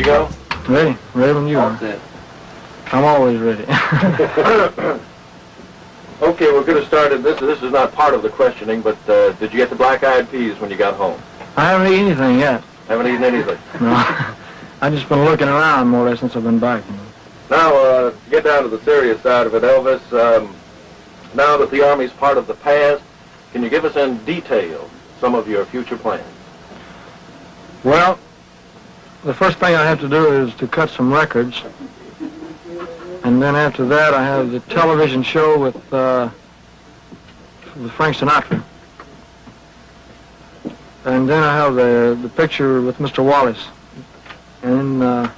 go? Ready. Ready when you are. I'm always ready. Okay, we're going to start at this. This is not part of the questioning, but did you get the black-eyed peas when you got home? I haven't eaten anything yet. Haven't eaten anything? No. I've just been looking around more or less since I've been back. Now, to get down to the serious side of it, Elvis, now that the Army's part of the past, can you give us in detail some of your future plans? Well, the first thing I have to do is to cut some records. And then after that, I have the television show with Frank Sinatra. And then I have the picture with Mr. Wallace. And then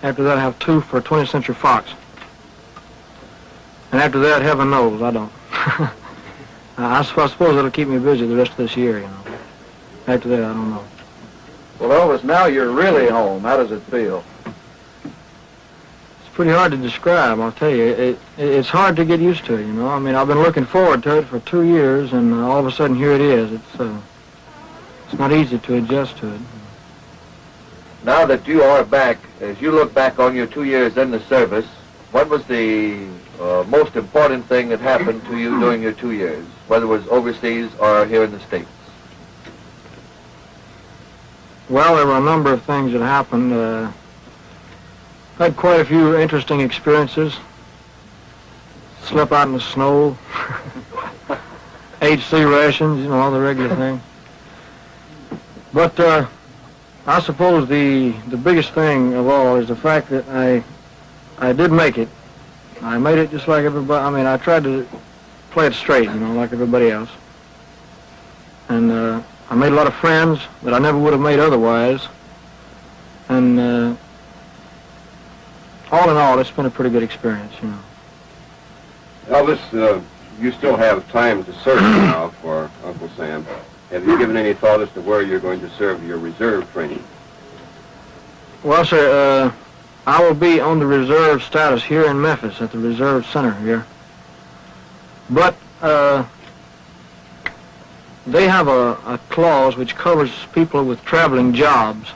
after that, I have 2 for 20th Century Fox. And after that, heaven knows, I don't. I suppose it'll keep me busy the rest of this year, you know. After that, I don't know. Well, Elvis, now you're really home. How does it feel? It's pretty hard to describe, I'll tell you. It's hard to get used to it, you know. I mean, I've been looking forward to it for 2 years, and all of a sudden, here it is. It's not easy to adjust to it. Now that you are back, as you look back on your 2 years in the service, what was the most important thing that happened to you during your 2 years, whether it was overseas or here in the States? Well, there were a number of things that happened. I had quite a few interesting experiences. Slept out in the snow, ate sea rations, you know, all the regular thing. But I suppose the biggest thing of all is the fact that I did make it. I made it just like everybody. I mean, I tried to play it straight, you know, like everybody else. And I made a lot of friends that I never would have made otherwise. And all in all, it's been a pretty good experience, you know. Elvis, you still have time to serve now for Uncle Sam. Have you given any thought as to where you're going to serve your reserve training? Well, sir, I will be on the reserve status here in Memphis at the Reserve Center here. But they have a clause which covers people with traveling jobs.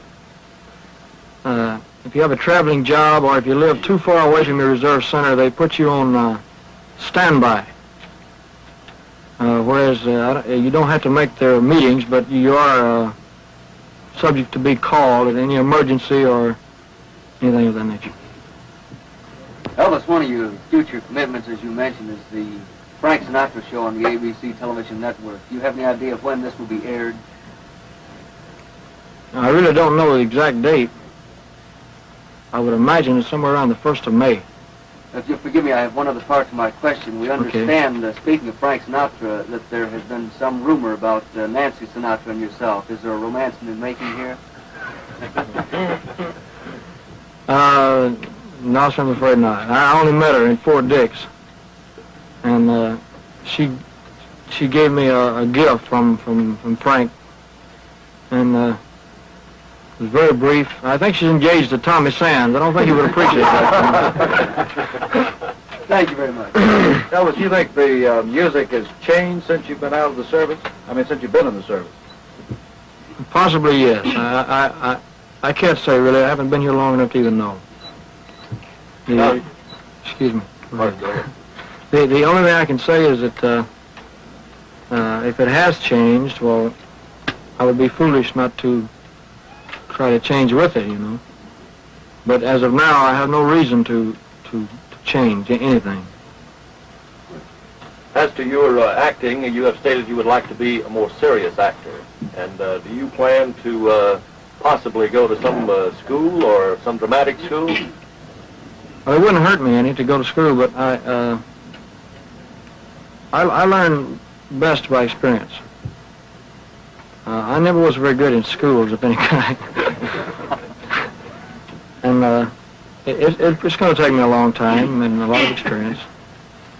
If you have a traveling job or if you live too far away from your reserve center, they put you on standby. Whereas you don't have to make their meetings, but you are subject to be called at any emergency or anything of that nature. Elvis, one of your future commitments, as you mentioned, is the Frank Sinatra show on the ABC television network. Do you have any idea of when this will be aired? I really don't know the exact date. I would imagine it's somewhere around the 1st of May. If you'll forgive me, I have one other part to my question. We understand, speaking of Frank Sinatra, that there has been some rumor about Nancy Sinatra and yourself. Is there a romance in the making here? No, sir, I'm afraid not. I only met her in Fort Dix. And she gave me a gift from Frank. And it was very brief. I think she's engaged to Tommy Sands. I don't think he would appreciate that. Thank you very much. Elvis, do you think the music has changed since you've been out of the service? I mean, since you've been in the service? Possibly, yes. I can't say, really. I haven't been here long enough to even know. Excuse me. The only thing I can say is that if it has changed, well, I would be foolish not to try to change with it, you know. But as of now, I have no reason to change anything. As to your acting, you have stated you would like to be a more serious actor. And do you plan to possibly go to some school or some dramatic school? Well, it wouldn't hurt me any to go to school, but I learn best by experience. I never was very good in schools of any kind. And it's going to take me a long time and a lot of experience.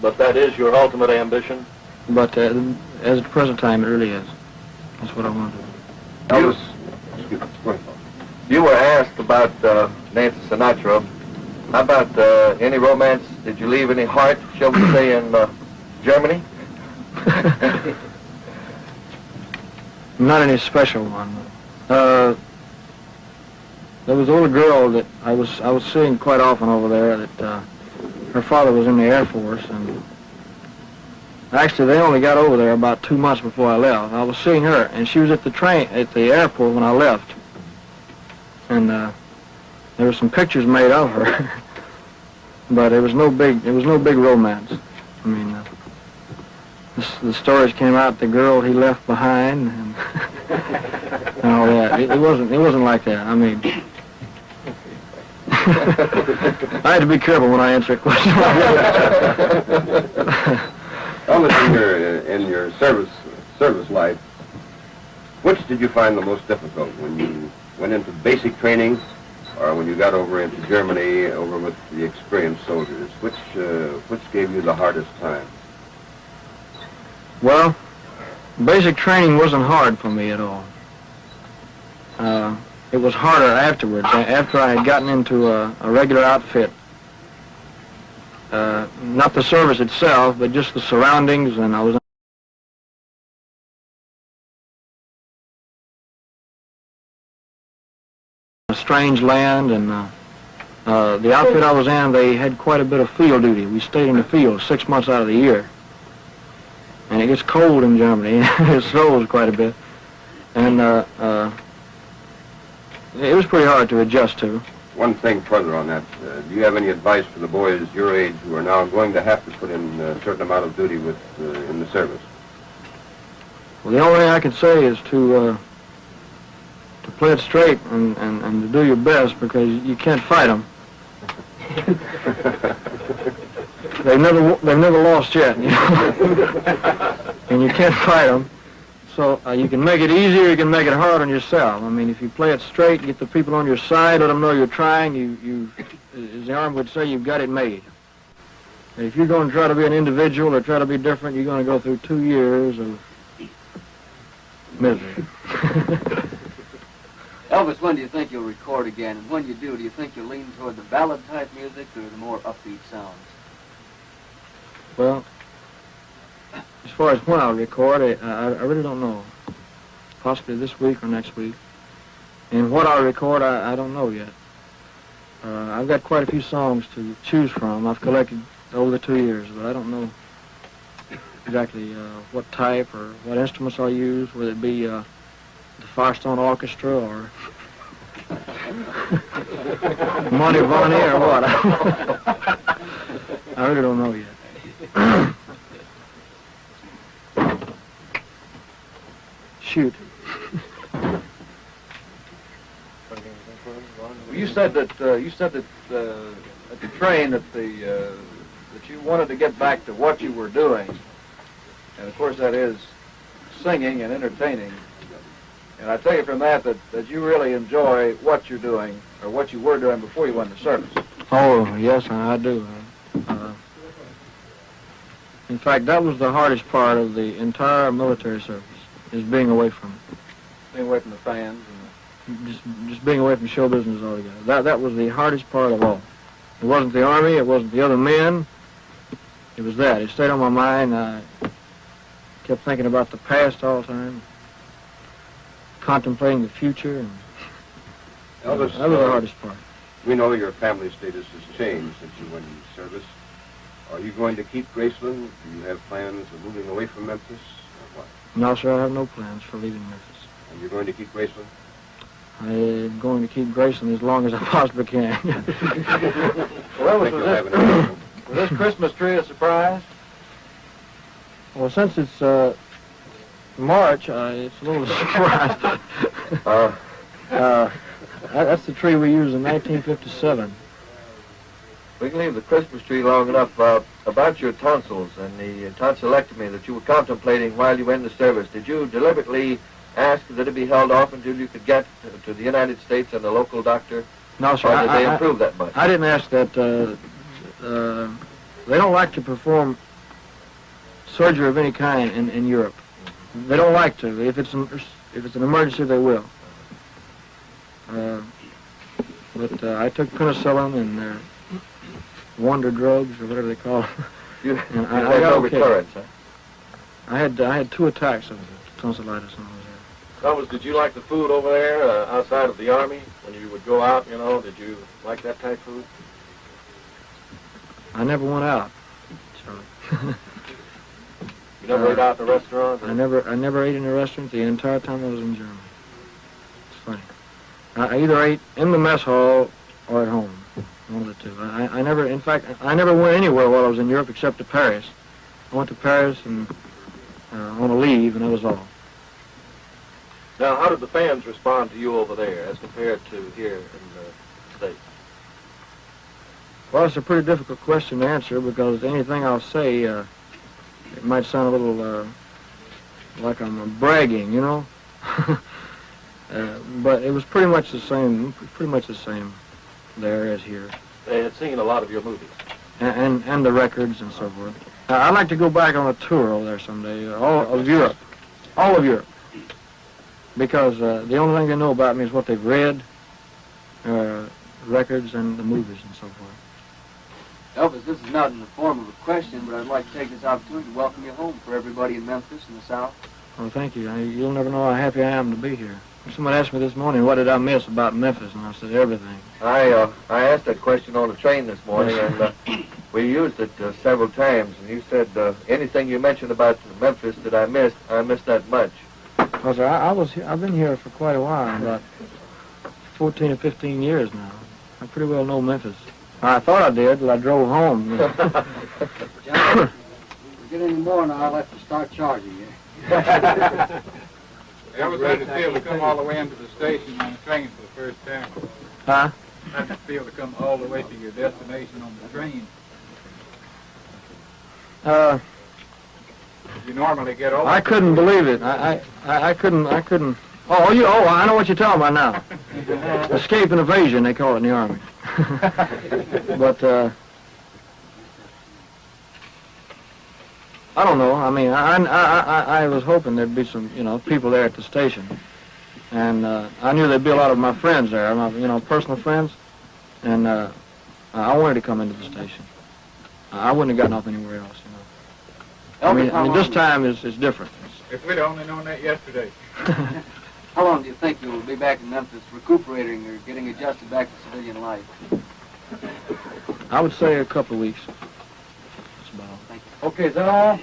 But that is your ultimate ambition? But as at the present time, it really is. That's what I want to do. Elvis, you were asked about Nancy Sinatra. How about any romance? Did you leave any heart, shall we say, in Germany? Not any special one. There was a little girl that I was seeing quite often over there. That her father was in the Air Force, and actually they only got over there about 2 months before I left. I was seeing her, and she was at the airport when I left, and there were some pictures made of her, but it was no big romance. I mean, the stories came out. The girl he left behind, and all that. It wasn't like that. I mean. I had to be careful when I answer a question. Elvis, in your service life, which did you find the most difficult when you went into basic training, or when you got over into Germany, over with the experienced soldiers? Which gave you the hardest time? Well, basic training wasn't hard for me at all. It was harder afterwards, after I had gotten into a regular outfit. Not the service itself, but just the surroundings, and I was in a strange land, and the outfit I was in, they had quite a bit of field duty. We stayed in the field 6 months out of the year. And it gets cold in Germany. It snows quite a bit. And it was pretty hard to adjust to. One thing further on that, do you have any advice for the boys your age who are now going to have to put in a certain amount of duty in the service? Well, the only thing I can say is to play it straight and to do your best, because you can't fight them. They've never lost yet, you know? And you can't fight them. So you can make it easy or you can make it hard on yourself. I mean, if you play it straight, get the people on your side, let them know you're trying, you as the Army would say, you've got it made. And if you're going to try to be an individual or try to be different, you're going to go through 2 years of misery. Elvis, when do you think you'll record again? And when you do you think you'll lean toward the ballad-type music or the more upbeat sounds? Well, as far as when I'll record, I really don't know. Possibly this week or next week. And what I'll record, I don't know yet. I've got quite a few songs to choose from. I've collected over the 2 years, but I don't know exactly what type or what instruments I'll use, whether it be the Firestone Orchestra or Monty Vonnie or what. I really don't know yet. Shoot. You said that at the train that you wanted to get back to what you were doing, and of course that is singing and entertaining. And I take it from that you really enjoy what you're doing or what you were doing before you went to service. Oh yes, I do. In fact, that was the hardest part of the entire military service, is being away from it. Being away from the fans. Just being away from show business altogether. That was the hardest part of all. It wasn't the Army, it wasn't the other men. It was that. It stayed on my mind. I kept thinking about the past all the time, contemplating the future, and Elvis, that was the hardest part. We know your family status has changed since you went into service. Are you going to keep Graceland? Do you have plans of moving away from Memphis, or what? No, sir, I have no plans for leaving Memphis. And you're going to keep Graceland? I'm going to keep Graceland as long as I possibly can. Well, was this Christmas tree a surprise? Well, since it's March, it's a little surprise. That's the tree we used in 1957. We can leave the Christmas tree long enough about your tonsils and the tonsillectomy that you were contemplating while you were in the service. Did you deliberately ask that it be held off until you could get to the United States and a local doctor? No, sir. Or did they improve that much? I didn't ask that. They don't like to perform surgery of any kind in Europe. They don't like to. If it's an emergency, they will. But I took penicillin and their wonder drugs or whatever they call it. You and I had got no okay. recurrence, huh? I had 2 attacks of tonsillitis when I was there. Elvis, did you like the food over there outside of the Army? When you would go out, did you like that type food? I never went out. So You never ate out in a restaurant? I never ate in a restaurant the entire time I was in Germany. It's funny. I either ate in the mess hall or at home. One of the two. I never, in fact, I never went anywhere while I was in Europe except to Paris. I went to Paris and on a leave, and that was all. Now, how did the fans respond to you over there as compared to here in the States? Well, it's a pretty difficult question to answer because anything I'll say, it might sound a little like I'm bragging, but it was pretty much the same there as here. They had seen a lot of your movies. And the records and so forth. I'd like to go back on a tour over there someday, all of Europe, because the only thing they know about me is what they've read, records and the movies and so forth. Elvis, this is not in the form of a question, but I'd like to take this opportunity to welcome you home for everybody in Memphis and the South. Well, thank you. You'll never know how happy I am to be here. Someone asked me this morning, what did I miss about Memphis? And I said, everything. I asked that question on the train this morning, and we used it several times. And you said anything you mentioned about Memphis that I missed that much. Well, sir, I've been here for quite a while, about 14 or 15 years now. I pretty well know Memphis. I thought I did till I drove home. John, if we get any more now, I'll have to start charging you. Elvis had to feel to come all the way into the station on the train for the first time. Huh? Had to feel to come all the way to your destination on the train. You normally get over. I couldn't believe it. I couldn't. I know what you're talking about now. Escape and evasion, they call it in the Army. But, I don't know. I mean, I was hoping there'd be some, people there at the station. And I knew there'd be a lot of my friends there, personal friends. And I wanted to come into the station. I wouldn't have gotten off anywhere else, I mean, this time is different. If we'd only known that yesterday. How long do you think you will be back in Memphis recuperating or getting adjusted back to civilian life? I would say a couple of weeks. That's about all. Thank you. Okay, is that all?